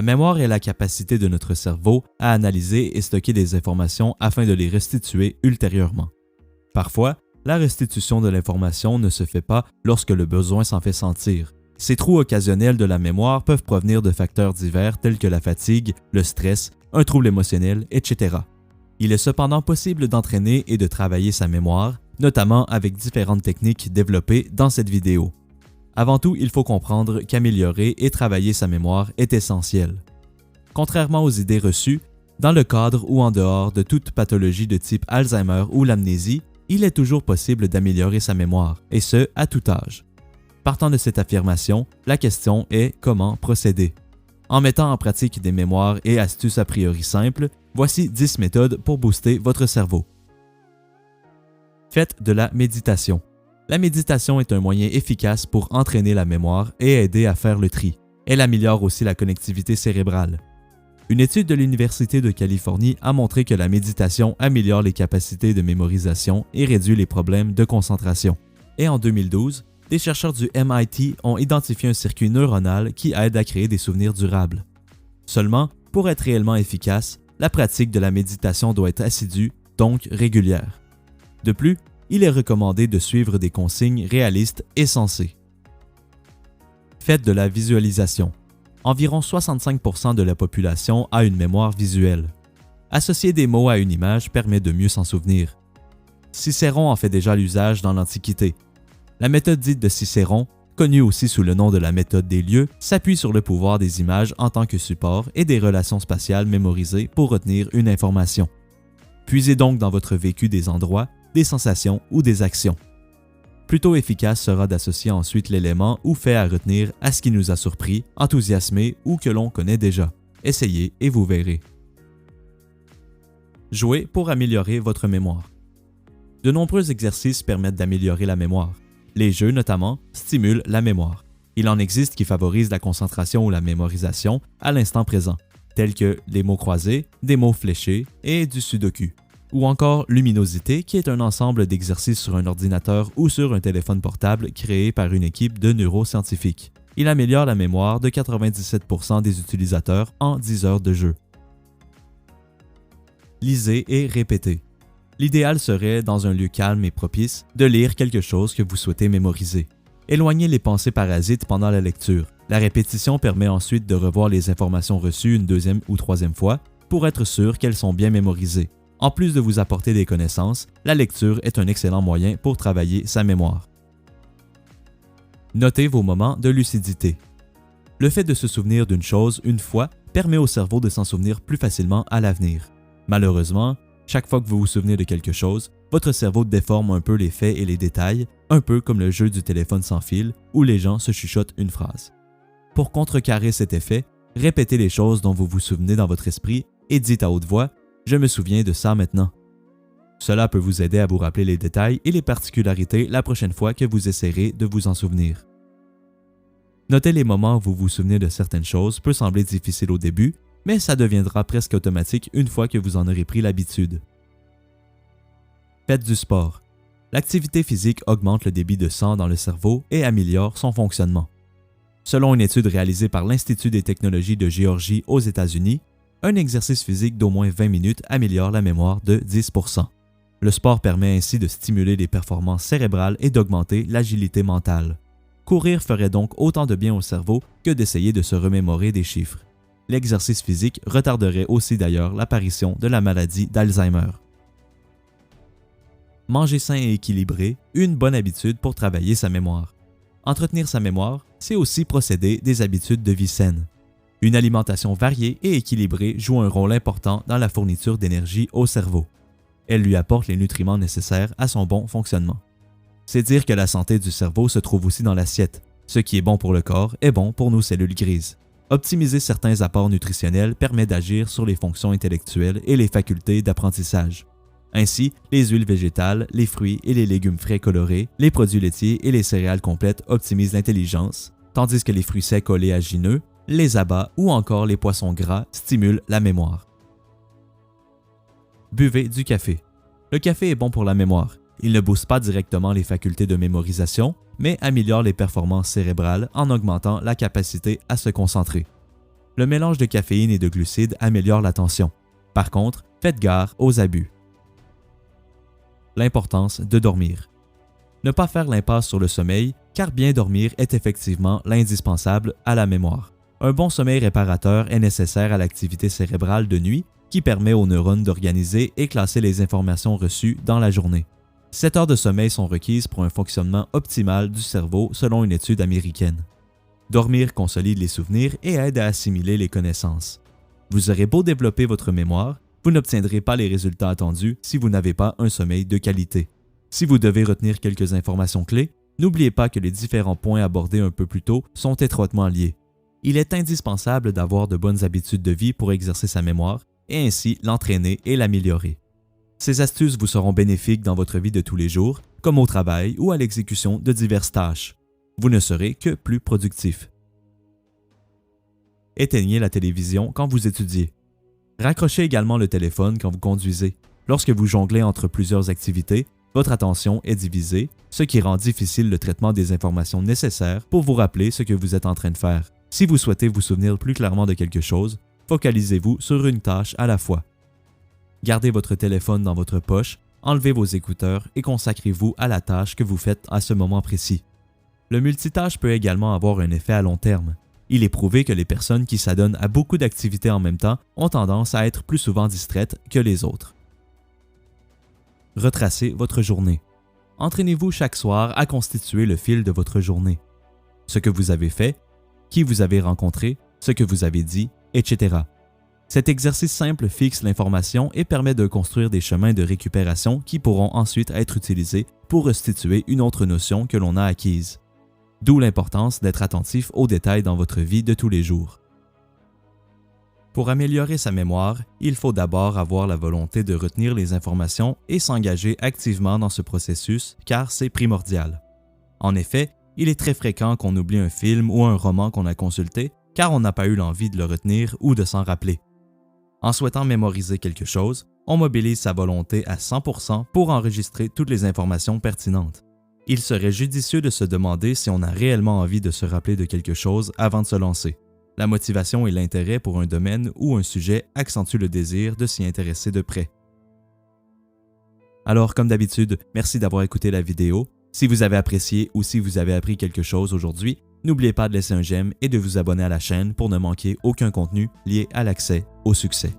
La mémoire est la capacité de notre cerveau à analyser et stocker des informations afin de les restituer ultérieurement. Parfois, la restitution de l'information ne se fait pas lorsque le besoin s'en fait sentir. Ces trous occasionnels de la mémoire peuvent provenir de facteurs divers tels que la fatigue, le stress, un trouble émotionnel, etc. Il est cependant possible d'entraîner et de travailler sa mémoire, notamment avec différentes techniques développées dans cette vidéo. Avant tout, il faut comprendre qu'améliorer et travailler sa mémoire est essentiel. Contrairement aux idées reçues, dans le cadre ou en dehors de toute pathologie de type Alzheimer ou l'amnésie, il est toujours possible d'améliorer sa mémoire, et ce, à tout âge. Partant de cette affirmation, la question est comment procéder. En mettant en pratique des mémoires et astuces a priori simples, voici 10 méthodes pour booster votre cerveau. Faites de la méditation. La méditation est un moyen efficace pour entraîner la mémoire et aider à faire le tri. Elle améliore aussi la connectivité cérébrale. Une étude de l'Université de Californie a montré que la méditation améliore les capacités de mémorisation et réduit les problèmes de concentration. Et en 2012, des chercheurs du MIT ont identifié un circuit neuronal qui aide à créer des souvenirs durables. Seulement, pour être réellement efficace, la pratique de la méditation doit être assidue, donc régulière. De plus, il est recommandé de suivre des consignes réalistes et sensées. Faites de la visualisation. Environ 65% de la population a une mémoire visuelle. Associer des mots à une image permet de mieux s'en souvenir. Cicéron en fait déjà l'usage dans l'Antiquité. La méthode dite de Cicéron, connue aussi sous le nom de la méthode des lieux, s'appuie sur le pouvoir des images en tant que support et des relations spatiales mémorisées pour retenir une information. Puisez donc dans votre vécu des endroits, des sensations ou des actions. Plutôt efficace sera d'associer ensuite l'élément ou fait à retenir à ce qui nous a surpris, enthousiasmé ou que l'on connaît déjà. Essayez et vous verrez. Jouez pour améliorer votre mémoire. De nombreux exercices permettent d'améliorer la mémoire. Les jeux, notamment, stimulent la mémoire. Il en existe qui favorisent la concentration ou la mémorisation à l'instant présent, tels que les mots croisés, des mots fléchés et du sudoku. Ou encore Luminosité, qui est un ensemble d'exercices sur un ordinateur ou sur un téléphone portable créé par une équipe de neuroscientifiques. Il améliore la mémoire de 97% des utilisateurs en 10 heures de jeu. Lisez et répétez. L'idéal serait, dans un lieu calme et propice, de lire quelque chose que vous souhaitez mémoriser. Éloignez les pensées parasites pendant la lecture. La répétition permet ensuite de revoir les informations reçues une deuxième ou troisième fois pour être sûr qu'elles sont bien mémorisées. En plus de vous apporter des connaissances, la lecture est un excellent moyen pour travailler sa mémoire. Notez vos moments de lucidité. Le fait de se souvenir d'une chose une fois permet au cerveau de s'en souvenir plus facilement à l'avenir. Malheureusement, chaque fois que vous vous souvenez de quelque chose, votre cerveau déforme un peu les faits et les détails, un peu comme le jeu du téléphone sans fil où les gens se chuchotent une phrase. Pour contrecarrer cet effet, répétez les choses dont vous vous souvenez dans votre esprit et dites à haute voix « Je me souviens de ça maintenant ». Cela peut vous aider à vous rappeler les détails et les particularités la prochaine fois que vous essaierez de vous en souvenir. Noter les moments où vous vous souvenez de certaines choses peut sembler difficile au début, mais ça deviendra presque automatique une fois que vous en aurez pris l'habitude. Faites du sport. L'activité physique augmente le débit de sang dans le cerveau et améliore son fonctionnement. Selon une étude réalisée par l'Institut des technologies de Géorgie aux États-Unis, un exercice physique d'au moins 20 minutes améliore la mémoire de 10%. Le sport permet ainsi de stimuler les performances cérébrales et d'augmenter l'agilité mentale. Courir ferait donc autant de bien au cerveau que d'essayer de se remémorer des chiffres. L'exercice physique retarderait aussi d'ailleurs l'apparition de la maladie d'Alzheimer. Manger sain et équilibré, une bonne habitude pour travailler sa mémoire. Entretenir sa mémoire, c'est aussi procéder des habitudes de vie saines. Une alimentation variée et équilibrée joue un rôle important dans la fourniture d'énergie au cerveau. Elle lui apporte les nutriments nécessaires à son bon fonctionnement. C'est dire que la santé du cerveau se trouve aussi dans l'assiette. Ce qui est bon pour le corps est bon pour nos cellules grises. Optimiser certains apports nutritionnels permet d'agir sur les fonctions intellectuelles et les facultés d'apprentissage. Ainsi, les huiles végétales, les fruits et les légumes frais colorés, les produits laitiers et les céréales complètes optimisent l'intelligence, tandis que les fruits secs oléagineux, les abats ou encore les poissons gras stimulent la mémoire. Buvez du café. Le café est bon pour la mémoire. Il ne booste pas directement les facultés de mémorisation, mais améliore les performances cérébrales en augmentant la capacité à se concentrer. Le mélange de caféine et de glucides améliore l'attention. Par contre, faites gare aux abus. L'importance de dormir. Ne pas faire l'impasse sur le sommeil, car bien dormir est effectivement l'indispensable à la mémoire. Un bon sommeil réparateur est nécessaire à l'activité cérébrale de nuit qui permet aux neurones d'organiser et classer les informations reçues dans la journée. 7 heures de sommeil sont requises pour un fonctionnement optimal du cerveau selon une étude américaine. Dormir consolide les souvenirs et aide à assimiler les connaissances. Vous aurez beau développer votre mémoire, vous n'obtiendrez pas les résultats attendus si vous n'avez pas un sommeil de qualité. Si vous devez retenir quelques informations clés, n'oubliez pas que les différents points abordés un peu plus tôt sont étroitement liés. Il est indispensable d'avoir de bonnes habitudes de vie pour exercer sa mémoire et ainsi l'entraîner et l'améliorer. Ces astuces vous seront bénéfiques dans votre vie de tous les jours, comme au travail ou à l'exécution de diverses tâches. Vous ne serez que plus productif. Éteignez la télévision quand vous étudiez. Raccrochez également le téléphone quand vous conduisez. Lorsque vous jonglez entre plusieurs activités, votre attention est divisée, ce qui rend difficile le traitement des informations nécessaires pour vous rappeler ce que vous êtes en train de faire. Si vous souhaitez vous souvenir plus clairement de quelque chose, focalisez-vous sur une tâche à la fois. Gardez votre téléphone dans votre poche, enlevez vos écouteurs et consacrez-vous à la tâche que vous faites à ce moment précis. Le multitâche peut également avoir un effet à long terme. Il est prouvé que les personnes qui s'adonnent à beaucoup d'activités en même temps ont tendance à être plus souvent distraites que les autres. Retracez votre journée. Entraînez-vous chaque soir à constituer le fil de votre journée. Ce que vous avez fait, qui vous avez rencontré, ce que vous avez dit, etc. Cet exercice simple fixe l'information et permet de construire des chemins de récupération qui pourront ensuite être utilisés pour restituer une autre notion que l'on a acquise. D'où l'importance d'être attentif aux détails dans votre vie de tous les jours. Pour améliorer sa mémoire, il faut d'abord avoir la volonté de retenir les informations et s'engager activement dans ce processus car c'est primordial. En effet, il est très fréquent qu'on oublie un film ou un roman qu'on a consulté car on n'a pas eu l'envie de le retenir ou de s'en rappeler. En souhaitant mémoriser quelque chose, on mobilise sa volonté à 100% pour enregistrer toutes les informations pertinentes. Il serait judicieux de se demander si on a réellement envie de se rappeler de quelque chose avant de se lancer. La motivation et l'intérêt pour un domaine ou un sujet accentuent le désir de s'y intéresser de près. Alors, comme d'habitude, merci d'avoir écouté la vidéo. Si vous avez apprécié ou si vous avez appris quelque chose aujourd'hui, n'oubliez pas de laisser un j'aime et de vous abonner à la chaîne pour ne manquer aucun contenu lié à l'accès au succès.